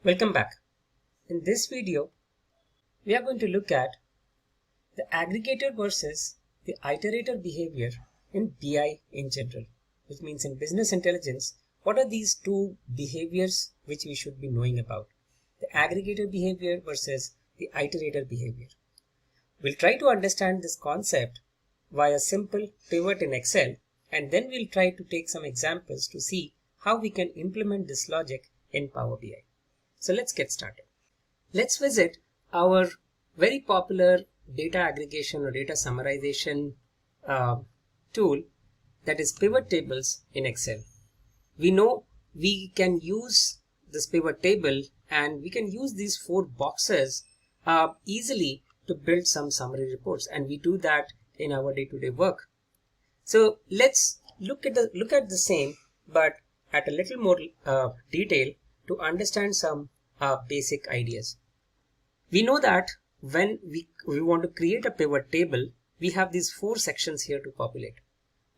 Welcome back. In this video, we are going to look at the aggregator versus the iterator behavior in BI in general, which means in business intelligence, what are these two behaviors which we should be knowing about? The aggregator behavior versus the iterator behavior. We'll try to understand this concept via simple pivot in Excel, and then we'll try to take some examples to see how we can implement this logic in Power BI. So let's get started. Let's visit our very popular data aggregation or data summarization tool, that is pivot tables in Excel. We know we can use this pivot table and we can use these four boxes easily to build some summary reports, and we do that in our day-to-day work. So let's look at the same but at a little more detail to understand some basic ideas. We know that when we want to create a pivot table, we have these four sections here to populate: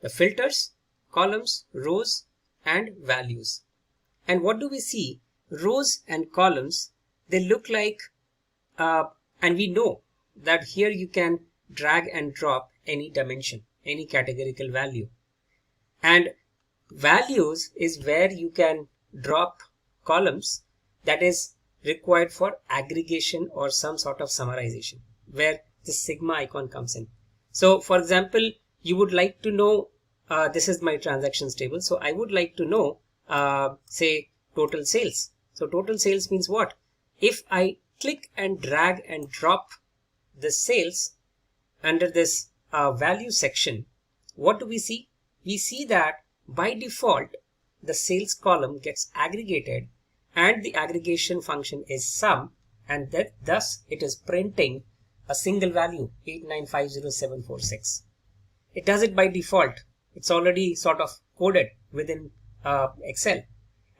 the filters, columns, rows, and values. And what do we see? Rows and columns, they look like, and we know that here you can drag and drop any dimension, any categorical value. And values is where you can drop columns that is required for aggregation or some sort of summarization, where the sigma icon comes in. So for example, you would like to know, this is my transactions table. So I would like to know, say total sales. So total sales means what? If I click and drag and drop the sales under this value section, what do we see? We see that by default, the sales column gets aggregated and the aggregation function is sum, and that thus it is printing a single value 8950746. It does it by default. It's already sort of coded within Excel,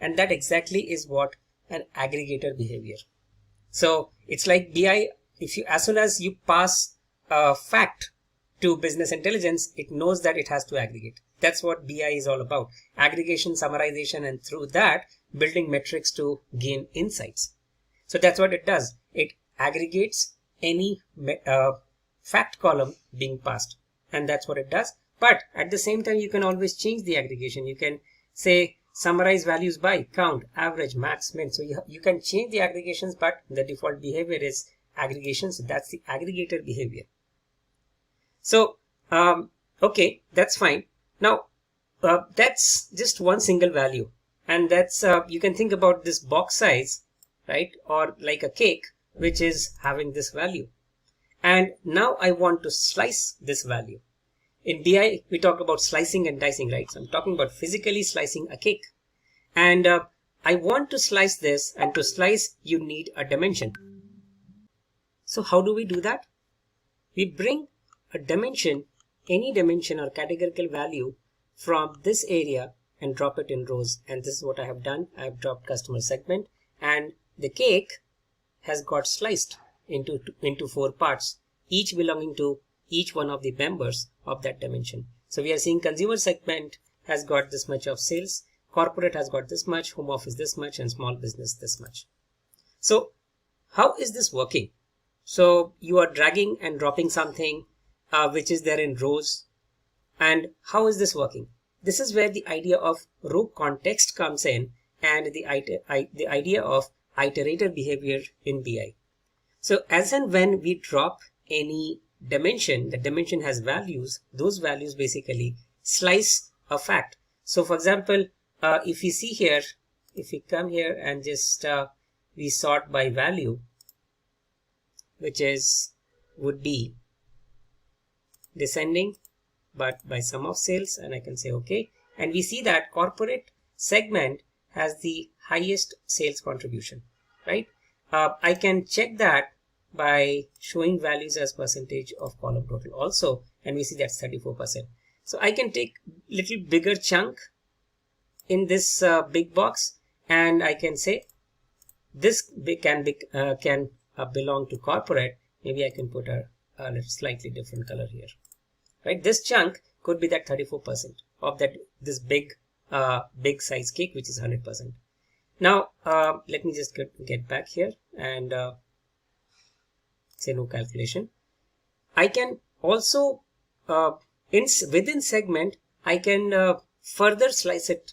and that exactly is what an aggregator behavior. So it's like BI. As soon as you pass a fact to business intelligence, it knows that it has to aggregate. That's what BI is all about: aggregation, summarization, and through that building metrics to gain insights. So that's what it does. It aggregates any fact column being passed, and that's what it does. But at the same time, you can always change the aggregation. You can say summarize values by count, average, max, min. So you can change the aggregations, but the default behavior is aggregation. So that's the aggregator behavior. So okay, that's fine. Now that's just one single value, and that's you can think about this box size, right, or like a cake which is having this value. And now I want to slice this value. In BI we talk about slicing and dicing, right? So I'm talking about physically slicing a cake, and I want to slice this, and to slice you need a dimension. So how do we do that? We bring a dimension, any dimension or categorical value from this area and drop it in rows. And this is what I have done. I have dropped customer segment, and the cake has got sliced into four parts, each belonging to each one of the members of that dimension. So we are seeing consumer segment has got this much of sales, corporate has got this much, home office this much, and small business this much. So how is this working? So you are dragging and dropping something which is there in rows. And how is this working? This is where the idea of row context comes in, and the idea of iterator behavior in BI. So as and when we drop any dimension, the dimension has values. Those values basically slice a fact. So for example, if you see here, if we come here and just we sort by value, which would be descending but by sum of sales, and I can say okay, and we see that corporate segment has the highest sales contribution, right? I can check that by showing values as percentage of column total also, and we see that's 34%. So I can take little bigger chunk in this big box, and I can say this can belong to corporate. Maybe I can put a slightly different color here, right? This chunk could be that 34% of this big size cake, which is 100%. Now let me just get back here and say no calculation. I can also within segment I can further slice it.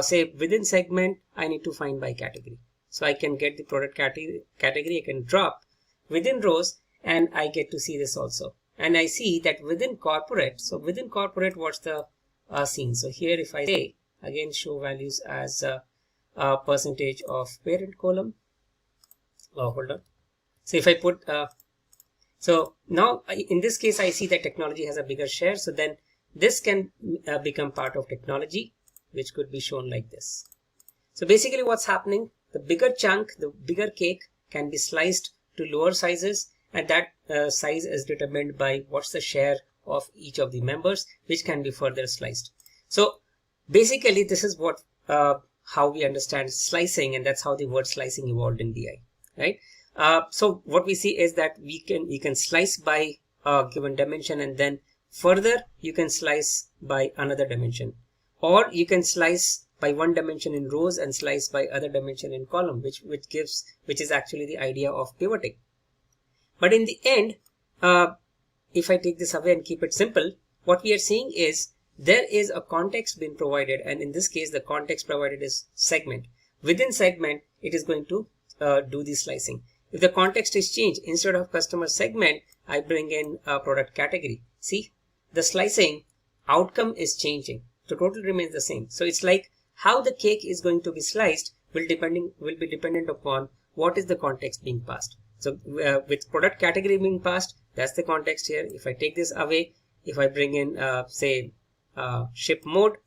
Say within segment I need to find by category, so I can get the product category. I can drop within rows and I get to see this also, and I see that within corporate. So within corporate, what's the scene? So here if I say again show values as a percentage of parent column. Oh, hold on. So if I put so now in this case I see that technology has a bigger share, so then this can become part of technology, which could be shown like this. So basically what's happening, the bigger chunk, the bigger cake can be sliced to lower sizes, and that size is determined by what's the share of each of the members, which can be further sliced. So basically this is what how we understand slicing, and that's how the word slicing evolved in BI, right? So what we see is that we can slice by a given dimension, and then further you can slice by another dimension, or you can slice by one dimension in rows and slice by other dimension in column, which is actually the idea of pivoting. But in the end, if I take this away and keep it simple, what we are seeing is there is a context being provided, and in this case the context provided is segment. Within segment it is going to do the slicing. If the context is changed, instead of customer segment I bring in a product category. See, the slicing outcome is changing, the total remains the same. So it's like how the cake is going to be sliced will be dependent upon what is the context being passed. So with product category being passed, that's the context here. If I take this away, if I bring in say ship mode,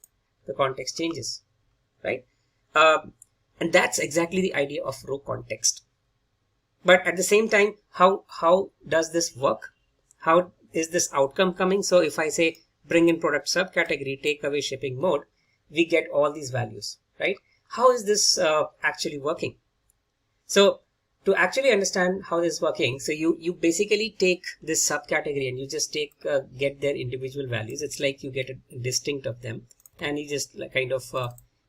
the context changes, right? And that's exactly the idea of row context. But at the same time, how does this work? How is this outcome coming? So if I say bring in product subcategory, take away shipping mode, we get all these values, right? How is this actually working? So to actually understand how this is working, so you basically take this subcategory and you just get their individual values. It's like you get a distinct of them, and you just kind of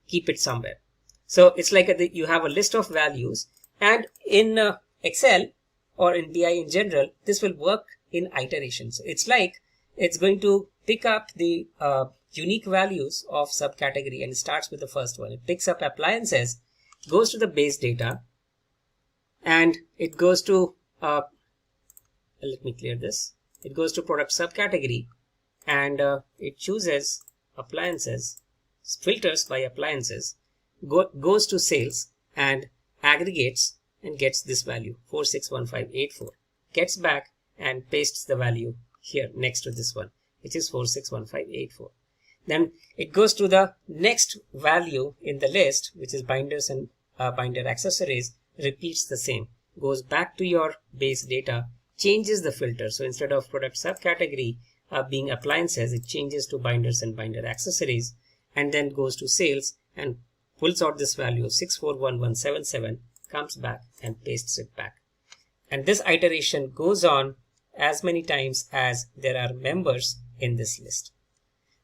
keep it somewhere. So it's like you have a list of values, and in Excel or in BI in general, this will work in iterations. It's like it's going to pick up the unique values of subcategory, and it starts with the first one. It picks up appliances, goes to the base data, and it goes to let me clear this. It goes to product subcategory, and it chooses appliances, filters by appliances, goes to sales and aggregates and gets this value 461584, gets back and pastes the value here next to this one, which is 461584. Then it goes to the next value in the list, which is binders and binder accessories, repeats the same, goes back to your base data, changes the filter. So instead of product subcategory being appliances, it changes to binders and binder accessories, and then goes to sales and pulls out this value 641177, comes back and pastes it back. And this iteration goes on as many times as there are members in this list.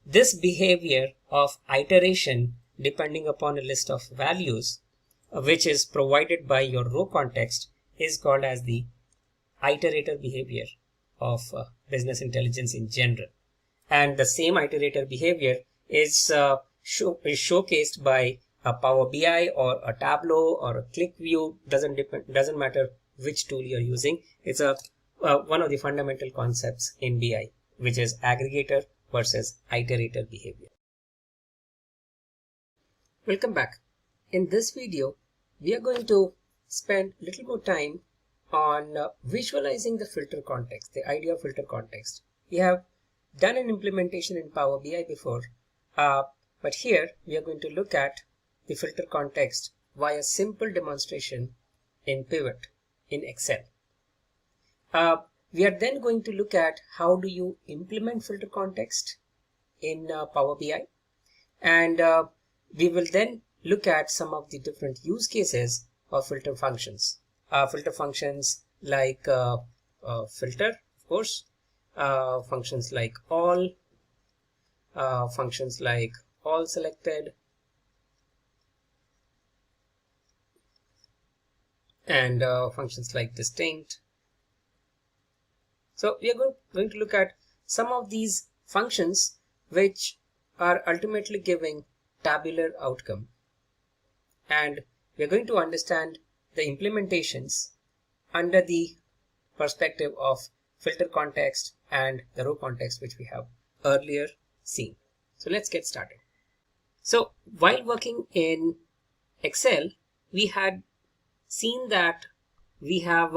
This behavior of iteration depending upon a list of values, which is provided by your row context, is called as the iterator behavior of business intelligence in general. And the same iterator behavior is showcased by a Power BI or a Tableau or a ClickView. Doesn't matter which tool you're using. It's one of the fundamental concepts in BI, which is aggregator versus iterator behavior. Welcome back. In this video, we are going to spend a little more time on visualizing the filter context, the idea of filter context. We have done an implementation in Power BI before, but here we are going to look at the filter context via simple demonstration in Pivot in Excel. We are then going to look at how do you implement filter context in Power BI, and we will then look at some of the different use cases of filter functions. Filter functions like filter, of course, functions like all, functions like all selected, and functions like distinct. So we are going to look at some of these functions which are ultimately giving tabular outcome, and we are going to understand the implementations under the perspective of filter context and the row context, which we have earlier seen. So let's get started. So while working in Excel, we had seen that we have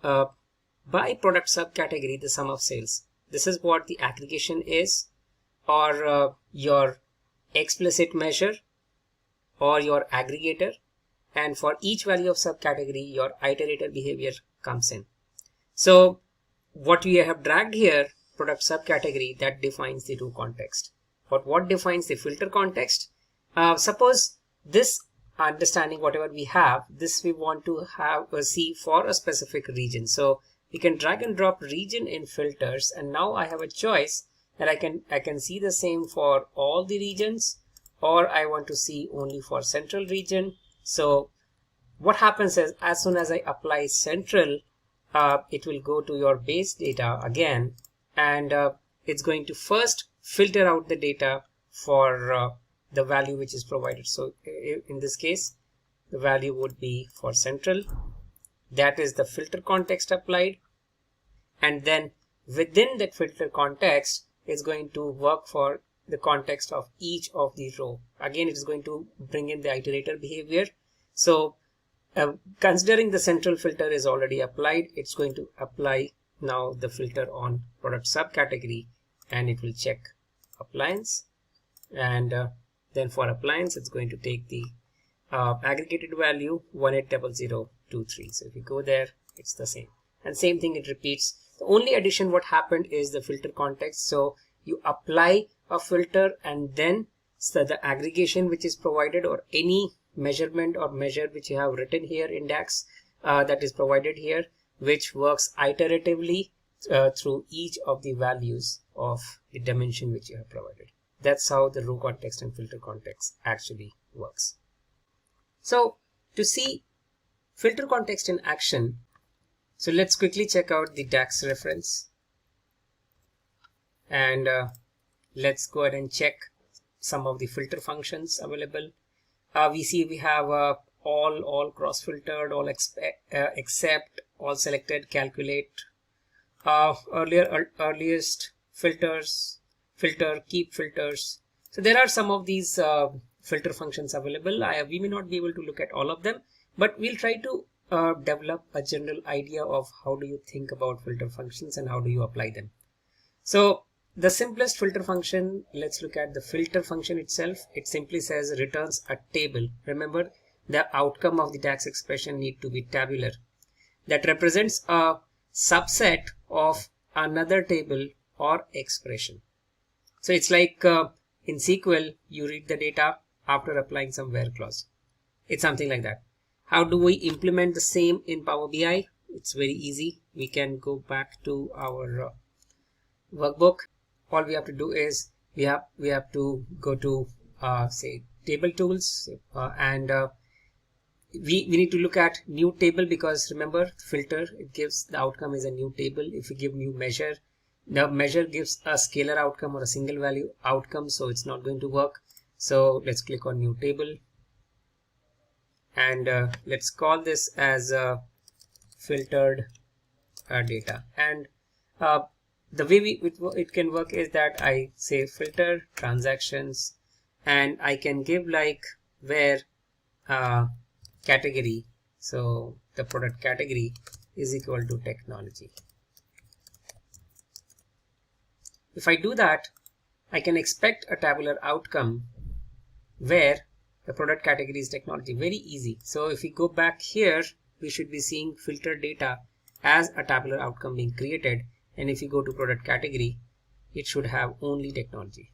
by product subcategory the sum of sales. This is what the aggregation is, or your explicit measure, or your aggregator, and for each value of subcategory your iterator behavior comes in. So what we have dragged here, product subcategory, that defines the row context. But what defines the filter context? Suppose this understanding, whatever we have, this we want to have see for a specific region. So we can drag and drop region in filters, and now I have a choice that I can see the same for all the regions, or I want to see only for central region. So what happens is, as soon as I apply central, it will go to your base data again, and it's going to first filter out the data for the value which is provided. So in this case, the value would be for central. That is the filter context applied, and then within that filter context, it's going to work for the context of each of the row. Again, it is going to bring in the iterator behavior. So considering the central filter is already applied, it's going to apply now the filter on product subcategory, and it will check appliance, and then for appliance it's going to take the aggregated value 180023. So if you go there, it's the same, and same thing it repeats. The only addition what happened is the filter context. So you apply a filter, and then the aggregation which is provided, or any measurement or measure which you have written here, index that is provided here, which works iteratively through each of the values of the dimension which you have provided. That's how the row context and filter context actually works. So to see filter context in action, so let's quickly check out the DAX reference, and let's go ahead and check some of the filter functions available. We see we have all cross filtered, all except, all selected, calculate, earliest filters, filter, keep filters. So there are some of these filter functions available. We may not be able to look at all of them, but we'll try to develop a general idea of how do you think about filter functions and how do you apply them. So the simplest filter function, let's look at the filter function itself. It simply says returns a table. Remember, the outcome of the DAX expression need to be tabular. That represents a subset of another table or expression. So it's like in SQL, you read the data after applying some where clause. It's something like that. How do we implement the same in Power BI? It's very easy. We can go back to our workbook. All we have to do is we have to go to say table tools, and we need to look at new table, because remember, filter, it gives the outcome is a new table. If we give new measure, the measure gives a scalar outcome or a single value outcome, so it's not going to work. So let's click on new table, and let's call this as filtered data. And the way it can work is that I say filter transactions, and I can give like where category, so the product category is equal to technology. If I do that, I can expect a tabular outcome where the product category is technology. Very easy. So if we go back here, we should be seeing filter data as a tabular outcome being created. And if you go to product category, it should have only technology.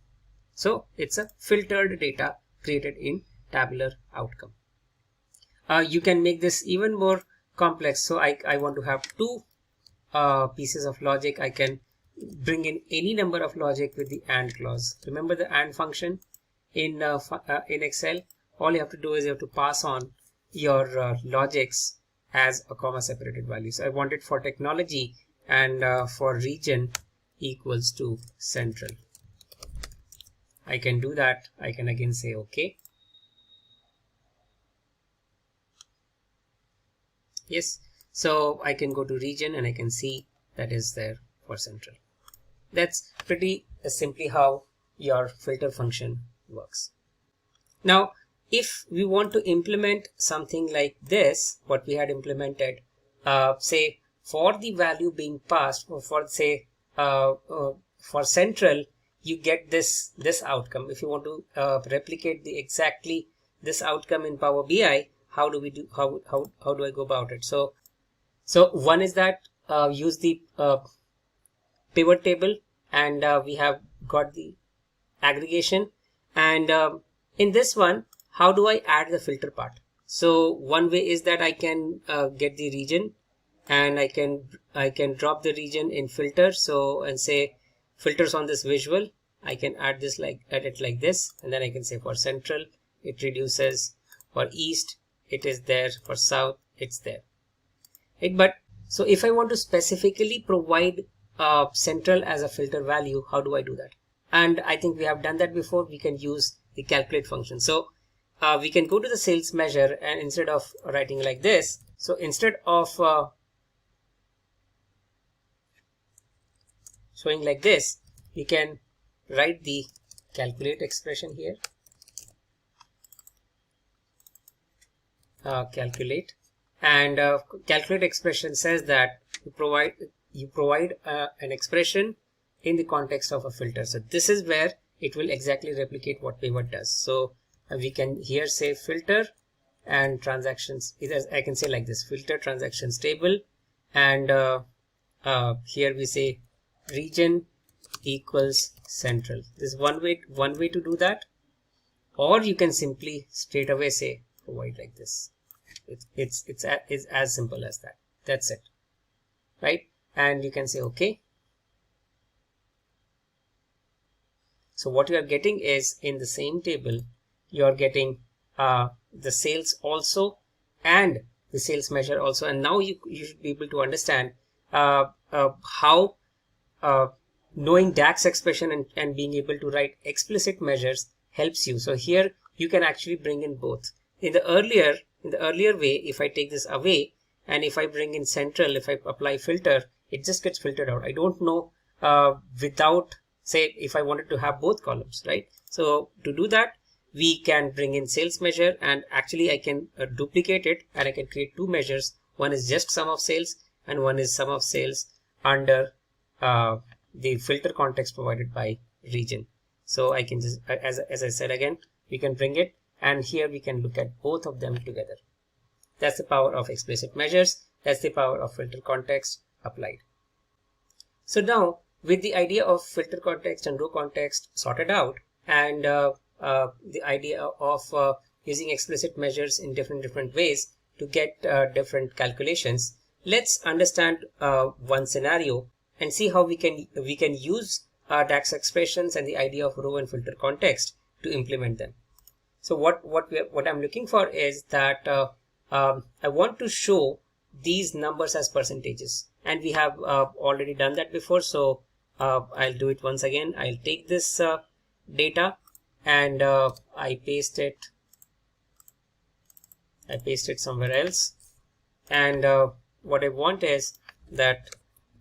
So it's a filtered data created in tabular outcome. You can make this even more complex. So I want to have two pieces of logic. I can bring in any number of logic with the AND clause. Remember the AND function in Excel? All you have to do is you have to pass on your logics, as a comma separated value. So I want it for technology and for region equals to central. I can do that. I can again say OK. Yes, so I can go to region and I can see that is there for central. That's pretty simply how your filter function works. Now, if we want to implement something like this, what we had implemented, say for the value being passed, or for say for central, you get this outcome. If you want to replicate the exactly this outcome in Power BI, how do we do? How do I go about it? So one is that use the pivot table, and we have got the aggregation, and in this one, how do I add the filter part? So one way is that I can get the region, and I can drop the region in filter, so and say filters on this visual. I can add it like this, and then I can say for central it reduces, for east it is there, for south it's there. Right? But so if I want to specifically provide central as a filter value, how do I do that? And I think we have done that before. We can use the calculate function. So we can go to the sales measure, and instead of writing like this, so instead of showing like this, we can write the calculate expression here. Calculate, and calculate expression says that you provide an expression in the context of a filter. So this is where it will exactly replicate what pivot does. So we can here say filter and transactions. I can say like this: filter transactions table, and here we say region equals central. This is one way to do that, or you can simply straight away say provide like this. It's as simple as that. That's it, right? And you can say OK. So what you are getting is, in the same table, you are getting the sales also and the sales measure also. And now you should be able to understand how knowing DAX expression and being able to write explicit measures helps you. So here you can actually bring in both. In the earlier way, if I take this away and if I bring in central, if I apply filter, it just gets filtered out. I don't know without, say, if I wanted to have both columns, right? So to do that, we can bring in sales measure, and actually I can duplicate it, and I can create two measures. One is just sum of sales, and one is sum of sales under the filter context provided by region. So I can just, as I said again, we can bring it, and here we can look at both of them together. That's the power of explicit measures. That's the power of filter context applied. So now, with the idea of filter context and row context sorted out, and the idea of using explicit measures in different ways to get different calculations, let's understand one scenario and see how we can use DAX expressions and the idea of row and filter context to implement them. So what I'm looking for is that I want to show these numbers as percentages, and we have already done that before. So I'll do it once again. I'll take this data and I paste it somewhere else, and what I want is that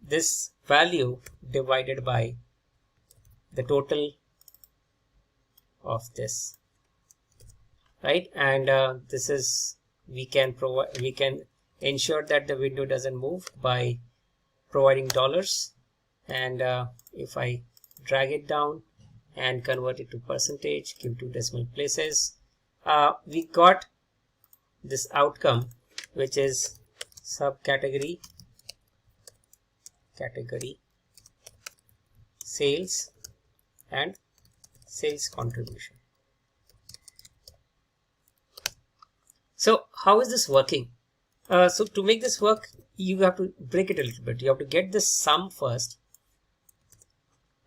this value divided by the total of this, right? And this is, we can ensure that the window doesn't move by providing dollars, and if I drag it down and convert it to percentage, give 2 decimal places, we got this outcome, which is subcategory sales and sales contribution. So how is this working? So to make this work, you have to break it a little bit. You have to get the sum first,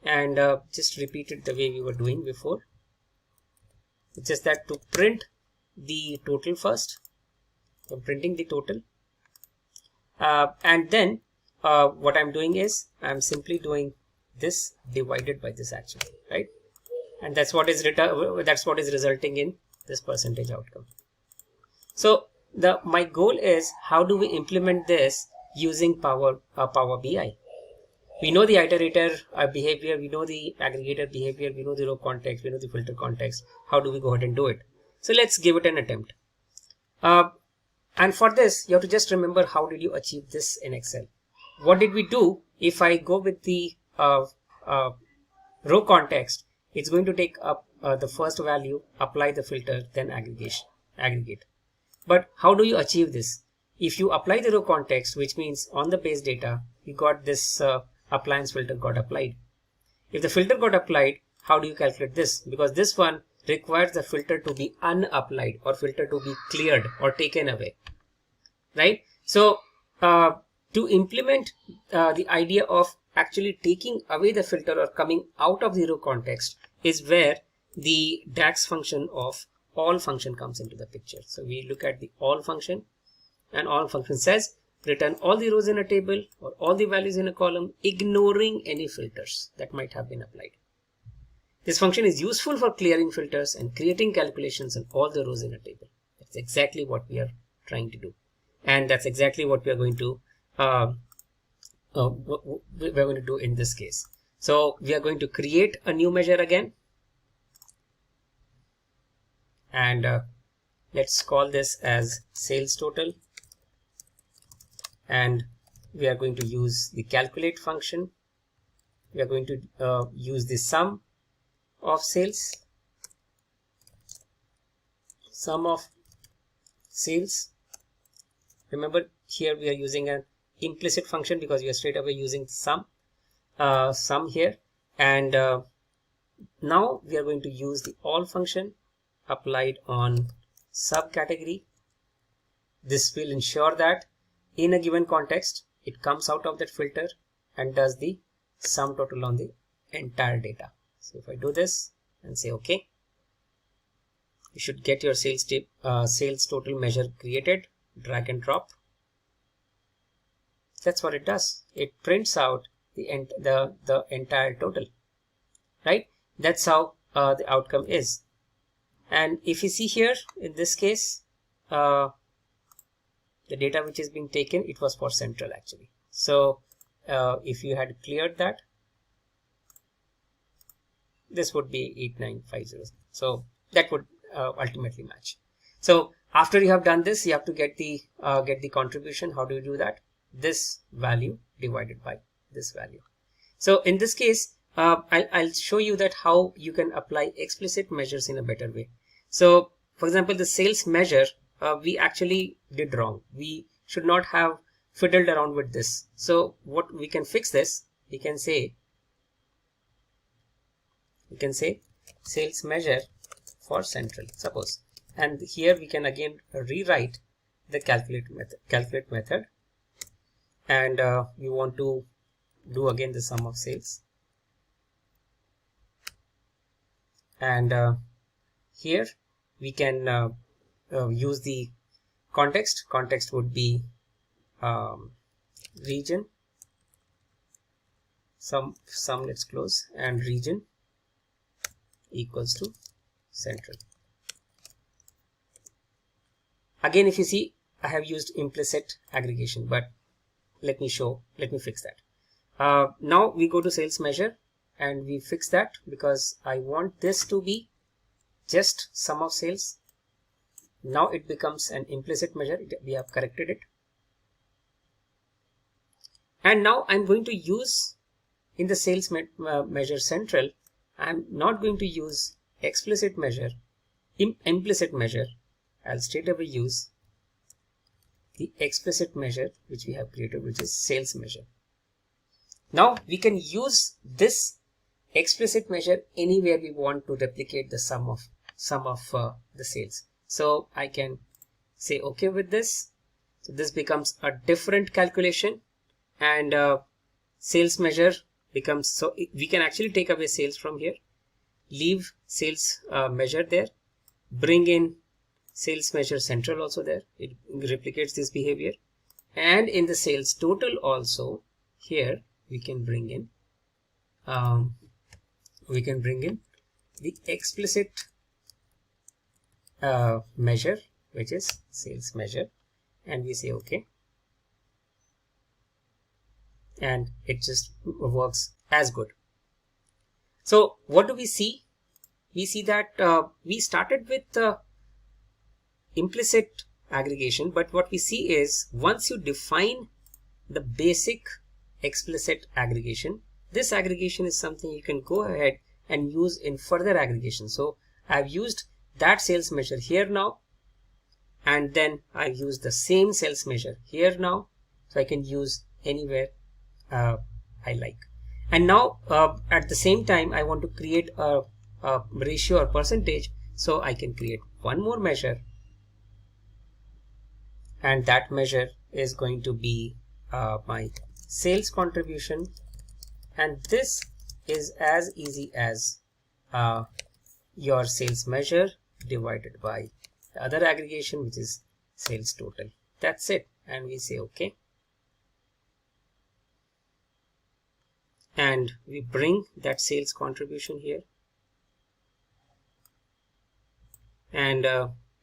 and just repeat it the way we were doing before. It's just that to print the total first, I'm printing the total, And then what I'm doing is I'm simply doing this divided by this actually, right? And that's what is resulting in this percentage outcome. So my goal is, how do we implement this using Power BI? We know the iterator behavior, we know the aggregator behavior, we know the row context, we know the filter context. How do we go ahead and do it? So let's give it an attempt. And for this, you have to just remember, how did you achieve this in Excel? What did we do? If I go with the row context, it's going to take up the first value, apply the filter, then aggregate. But how do you achieve this? If you apply the row context, which means on the base data, you got this appliance filter got applied. If the filter got applied, how do you calculate this? Because this one requires the filter to be unapplied, or filter to be cleared or taken away, right? So to implement the idea of actually taking away the filter or coming out of the row context is where the DAX function of all function comes into the picture. So we look at the all function, and all function says return all the rows in a table or all the values in a column, ignoring any filters that might have been applied. This function is useful for clearing filters and creating calculations on all the rows in a table. That's exactly what we are trying to do, and that's exactly what we are going to do in this case. So we are going to create a new measure again, and let's call this as sales total, and we are going to use the calculate function. We are going to use the sum of sales. Remember, here we are using an implicit function because we are straight away using sum here, and now we are going to use the all function applied on subcategory. This will ensure that in a given context it comes out of that filter and does the sum total on the entire data. So if I do this and say OK, you should get your sales total measure created. Drag and drop. That's what it does. It prints out the entire total, right? That's how the outcome is. And if you see here in this case, the data which is being taken, it was for central actually. So if you had cleared that, this would be 8950. So that would ultimately match. So after you have done this, you have to get the contribution. How do you do that? This value divided by this value. So in this case, I'll show you that how you can apply explicit measures in a better way. So for example, the sales measure, we actually did wrong. We should not have fiddled around with this. So what we can fix this, we can say sales measure for central, suppose, and here we can again rewrite the calculate method, and we want to do again the sum of sales, and here we can use the context. Context would be region, sum let's close, and region equals to central. Again, if you see, I have used implicit aggregation, but let me fix that. Now we go to sales measure and we fix that, because I want this to be just sum of sales. Now it becomes an implicit measure. We have corrected it, and now I'm going to use in the sales measure central, I'm not going to use explicit measure, implicit measure. I'll straight away use the explicit measure which we have created, which is sales measure. Now we can use this explicit measure anywhere we want to replicate the sum of the sales. So I can say OK with this. So this becomes a different calculation, and sales measure becomes, so we can actually take away sales from here, leave sales measure there, bring in sales measure central also there. It replicates this behavior, And in the sales total also, here we can bring in the explicit measure, which is sales measure, and we say okay, and it just works as good. So what do we see? We see that we started with implicit aggregation, but what we see is once you define the basic explicit aggregation, this aggregation is something you can go ahead and use in further aggregation. So I've used that sales measure here now, and then I've used the same sales measure here now, so I can use anywhere I like. And now at the same time I want to create a ratio or percentage, so I can create one more measure, and that measure is going to be my sales contribution, and this is as easy as your sales measure divided by the other aggregation, which is sales total. That's it, and we say okay, and we bring that sales contribution here, and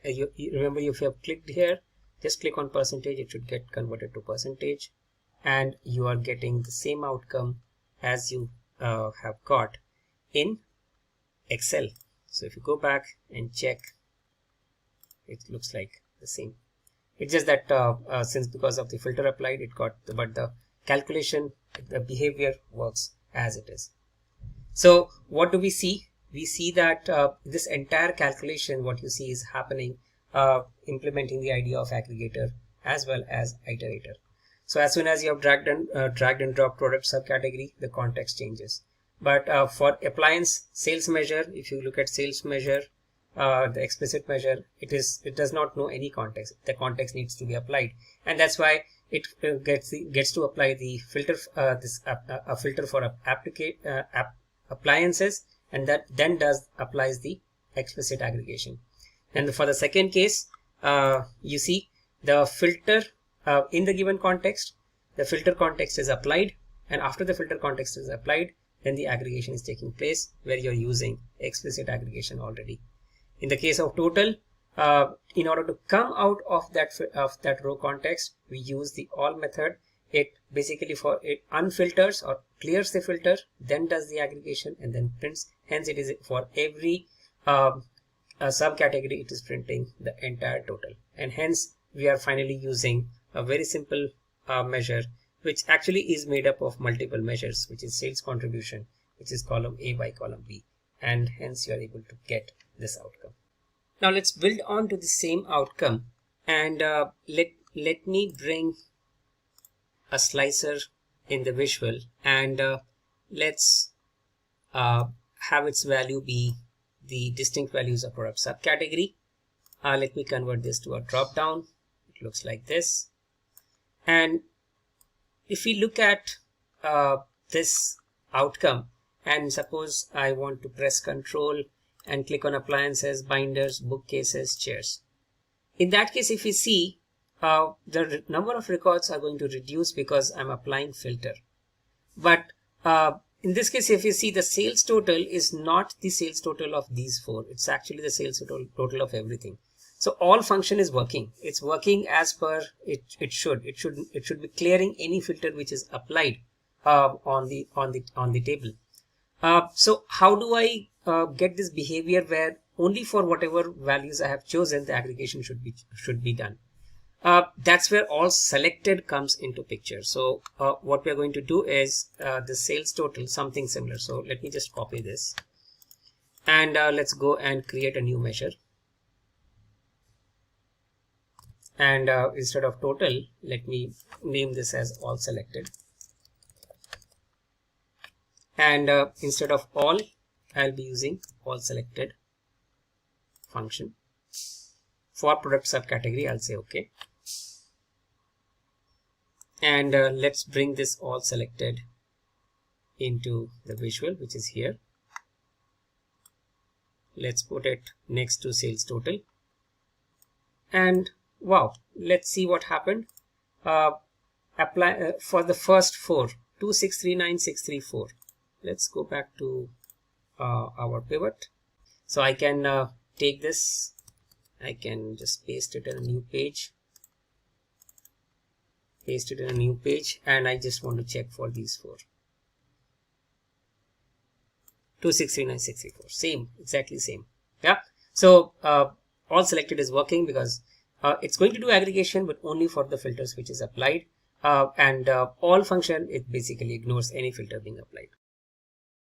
you remember, if you have clicked here, just click on percentage, it should get converted to percentage, and you are getting the same outcome as you have got in Excel. So if you go back and check, it looks like the same. It's just that since because of the filter applied, it got but the calculation, the behavior works as it is. So what do we see? We see that this entire calculation, what you see is happening implementing the idea of aggregator as well as iterator. So as soon as you have dragged and dropped product subcategory, the context changes. But for appliance sales measure, if you look at sales measure, the explicit measure, it does not know any context. The context needs to be applied, and that's why it gets to apply the filter, a filter for appliances, and that then applies the explicit aggregation. And for the second case, you see the filter in the given context, the filter context is applied, and after the filter context is applied, then the aggregation is taking place where you're using explicit aggregation already. In the case of total, in order to come out of that row context, we use the all method. It basically it unfilters or clears the filter, then does the aggregation, and then prints. Hence, it is for every subcategory, it is printing the entire total, and hence we are finally using a very simple measure, which actually is made up of multiple measures, which is sales contribution, which is column A by column B, and hence you are able to get this outcome. Now let's build on to the same outcome, and let me bring a slicer in the visual, and let's have its value be the distinct values of product subcategory. Let me convert this to a drop down. It looks like this, and if we look at this outcome, and suppose I want to press Control and click on appliances, binders, bookcases, chairs. In that case, if we see the number of records are going to reduce because I'm applying filter. But in this case, if you see, the sales total is not the sales total of these four. It's actually the sales total of everything. So all function is working. It's working as per it should. It should be clearing any filter which is applied on the table. So how do I get this behavior where only for whatever values I have chosen, the aggregation should be done? That's where all selected comes into picture. So what we are going to do is the sales total, something similar. So let me just copy this, and let's go and create a new measure. And instead of total, let me name this as all selected. And instead of all, I'll be using all selected function. For product subcategory, I'll say okay. And let's bring this all selected into the visual, which is here. Let's put it next to sales total. And wow, let's see what happened. apply for the first four, 2639634. Let's go back to our pivot. So I can take this, I can just paste it in a new page, and I just want to check for these four. 2639634, same, exactly same. Yeah. So all selected is working because it's going to do aggregation, but only for the filters which is applied. And all function, it basically ignores any filter being applied.